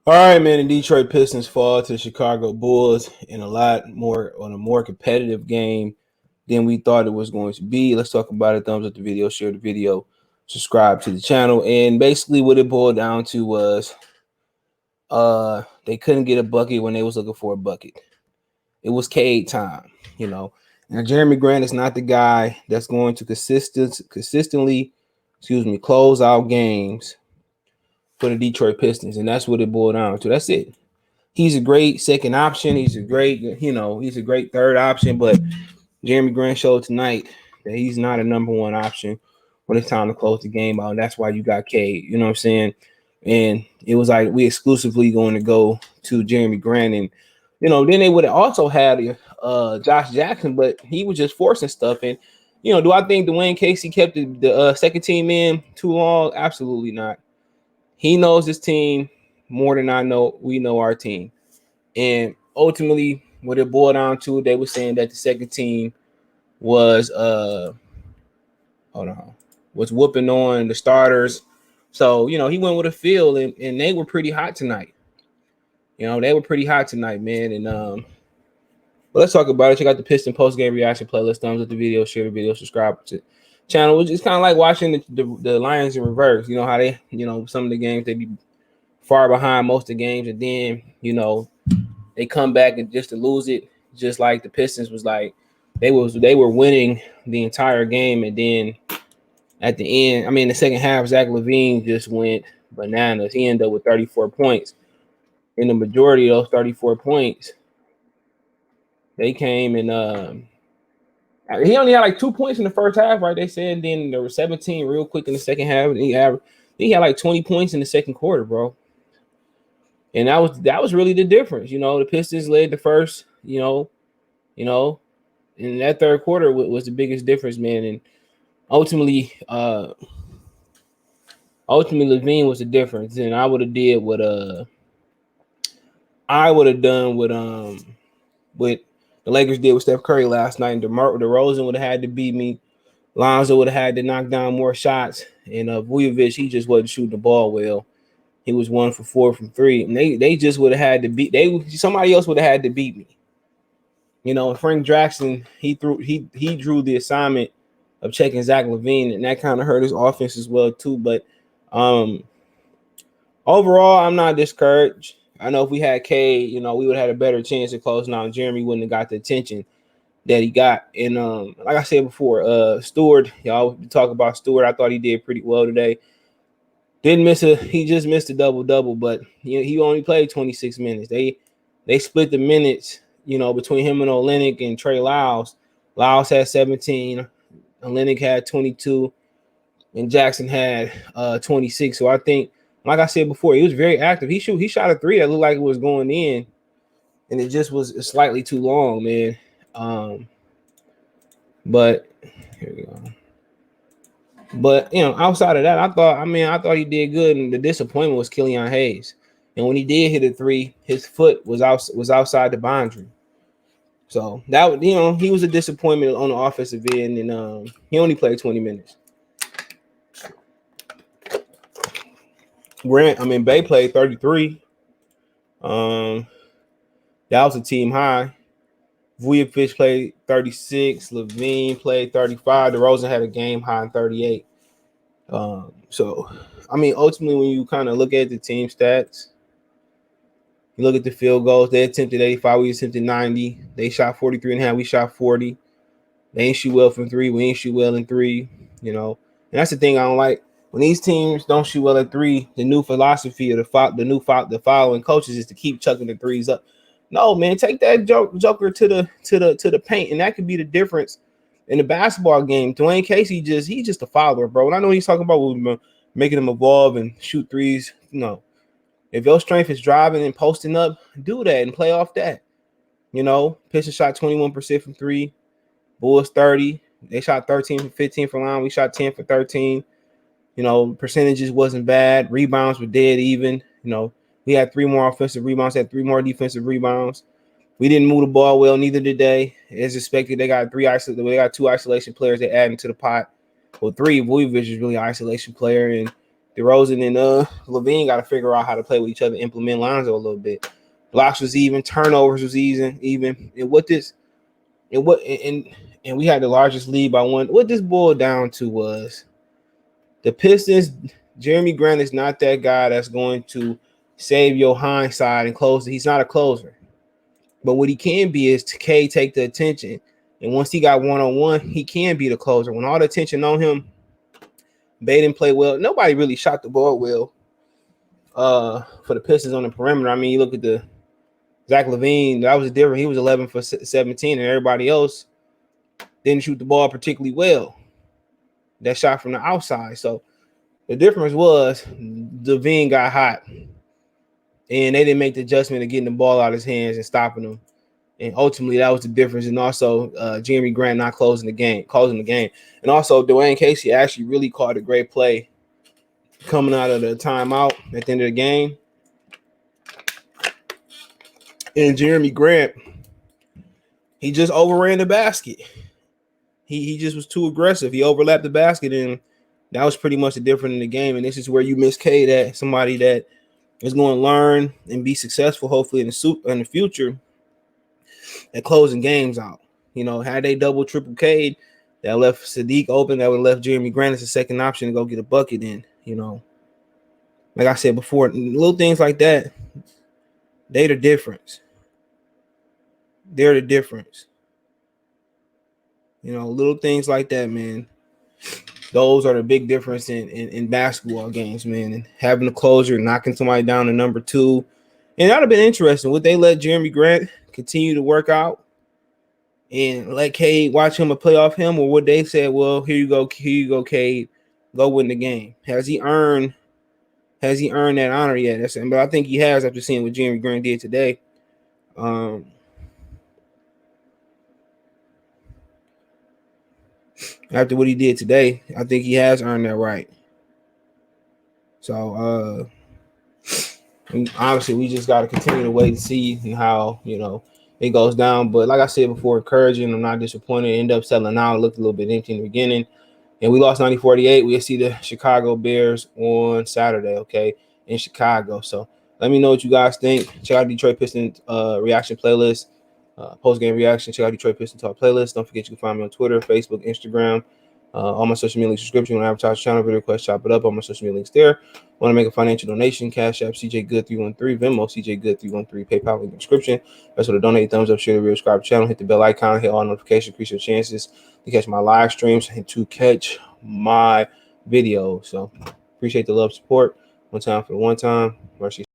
All right, man. The Detroit Pistons fall to the Chicago Bulls in a more competitive game than we thought it was going to be. Let's talk about it. Thumbs up the video, share the video, subscribe to the channel. And basically what it boiled down to was they couldn't get a bucket when they was looking for a bucket. It was Cade time, you know. Now Jeremy Grant is not the guy that's going to consistently, close out games for the Detroit Pistons, and that's what it boiled down to. That's it. He's a great second option. He's a great third option, but Jeremy Grant showed tonight that he's not a number one option when it's time to close the game out. And that's why you got Cade. You know what I'm saying? And it was like we exclusively going to go to Jeremy Grant, and then they would have also had Josh Jackson, but he was just forcing stuff. And do I think Dwayne Casey kept the second team in too long? Absolutely not. He knows his team more than we know our team. And ultimately, what it boiled down to, they were saying that the second team was whooping on the starters. So, he went with a feel, and they were pretty hot tonight. They were pretty hot tonight, man. And but let's talk about it. Check out the Piston post-game reaction playlist. Thumbs up the video, share the video, subscribe to the channel. It's kind of like watching the Lions in reverse. You know how they, some of the games they be far behind most of the games, and then they come back and just to lose it, just like the Pistons was like they were winning the entire game, and then at the end, the second half, Zach LaVine just went bananas. He ended up with 34 points. In the majority of those 34 points, they came and he only had like 2 points in the first half, right? They said. Then there were 17 real quick in the second half. And he had like 20 points in the second quarter, bro. And that was really the difference. The Pistons led the first, and that third quarter was the biggest difference, man. And ultimately LaVine was the difference. And I would have did what I would have done with the Lakers did with Steph Curry last night. And DeRozan would have had to beat me. Lonzo would have had to knock down more shots. And Vujovic, he just wasn't shooting the ball well. He was 1 for 4 from 3. And they just would have had to somebody else would have had to beat me. And Frank Jackson, he drew the assignment of checking Zach LaVine, and that kind of hurt his offense as well too. But overall, I'm not discouraged. I know if we had Cade, we would have had a better chance of closing out. Jeremy wouldn't have got the attention that he got. And like I said before, Stewart, y'all talk about Stewart. I thought he did pretty well today. He just missed a double-double, but he only played 26 minutes. They split the minutes, between him and Olynyk and Trey Lyles. Lyles had 17, Olynyk had 22, and Jackson had 26. So I think, like I said before, he was very active. He shot a three that looked like it was going in, and it just was slightly too long, man. But here we go. But outside of that, I thought he did good, and the disappointment was Killian Hayes. And when he did hit a three, his foot was outside the boundary. So that he was a disappointment on the offensive end, and he only played 20 minutes. Bay played 33. That was a team high. Vujovic played 36. LaVine played 35. DeRozan had a game high in 38. So ultimately, when you kind of look at the team stats, you look at the field goals. They attempted 85. We attempted 90. They shot 43.5. We shot 40. They ain't shoot well from 3. We ain't shoot well in 3. And that's the thing I don't like. When these teams don't shoot well at 3, the new philosophy of the following coaches is to keep chucking the threes up. No, man, take that joker to the paint, and that could be the difference in the basketball game. Dwayne Casey he's just a follower, bro. And I know he's talking about making him evolve and shoot threes. No, if your strength is driving and posting up, do that and play off that. Pistons shot 21% from 3, Bulls 30. They shot 13 for 15 from line. We shot 10 for 13. Percentages wasn't bad. Rebounds were dead even. We had 3 more offensive rebounds, had 3 more defensive rebounds. We didn't move the ball well, neither did they. As expected, they got 2 isolation players they added to the pot. Well, 3. Vujovic is really an isolation player, and DeRozan and Levine got to figure out how to play with each other, implement Lonzo a little bit. Blocks was even, turnovers was even. And we had the largest lead by one. What this boiled down to was the Pistons. Jeremy Grant is not that guy that's going to save your hindsight and close it. He's not a closer. But what he can be is to take the attention. And once he got one-on-one, he can be the closer. When all the attention on him, Bay didn't play well. Nobody really shot the ball well for the Pistons on the perimeter. I mean, you look at the Zach LaVine, that was different. He was 11 for 17, and everybody else didn't shoot the ball particularly well. That shot from the outside. So the difference was LaVine got hot, and they didn't make the adjustment of getting the ball out of his hands and stopping him. And ultimately, that was the difference. And also, Jeremy Grant not closing the game. And also, Dwayne Casey actually really caught a great play coming out of the timeout at the end of the game. And Jeremy Grant, he just overran the basket. He just was too aggressive. He overlapped the basket, and that was pretty much the difference in the game. And this is where you miss Cade at, somebody that is going to learn and be successful, hopefully, in the future at closing games out. Had they double, triple Cade, that left Sadiq open, that would have left Jeremy Grant as a second option to go get a bucket in. Like I said before, little things like that, they're the difference. They're the difference. Little things like that, man. Those are the big difference in basketball games, man. And having a closer, knocking somebody down to number 2. And that would have been interesting. Would they let Jeremy Grant continue to work out and let Cade watch him or play off him? Or would they say, well, here you go, Cade, go win the game? Has he earned that honor yet? But I think he has after seeing what Jeremy Grant did today. After what he did today, I think he has earned that right. So obviously we just got to continue to wait and see how it goes down. But like I said before, encouraging. I'm not disappointed. End up settling out. It looked a little bit empty in the beginning, and we lost 90-48. We'll see the Chicago Bears on Saturday, okay, in Chicago. So let me know what you guys think. Check out Detroit Pistons reaction playlist. Post-game reaction. Check out Detroit Pistons Talk playlist. Don't forget you can find me on Twitter, Facebook, Instagram, all my social media links, subscription, when I advertise channel, video request, chop it up. All my social media links there. Want to make a financial donation? Cash App, CJ Good 313, Venmo, CJ Good 313, PayPal link in the description. That's what to donate. Thumbs up, share the video, subscribe to the channel, hit the bell icon, hit all notifications, increase your chances to catch my live streams and to catch my videos. So appreciate the love, support. One time for the one time. Mercy.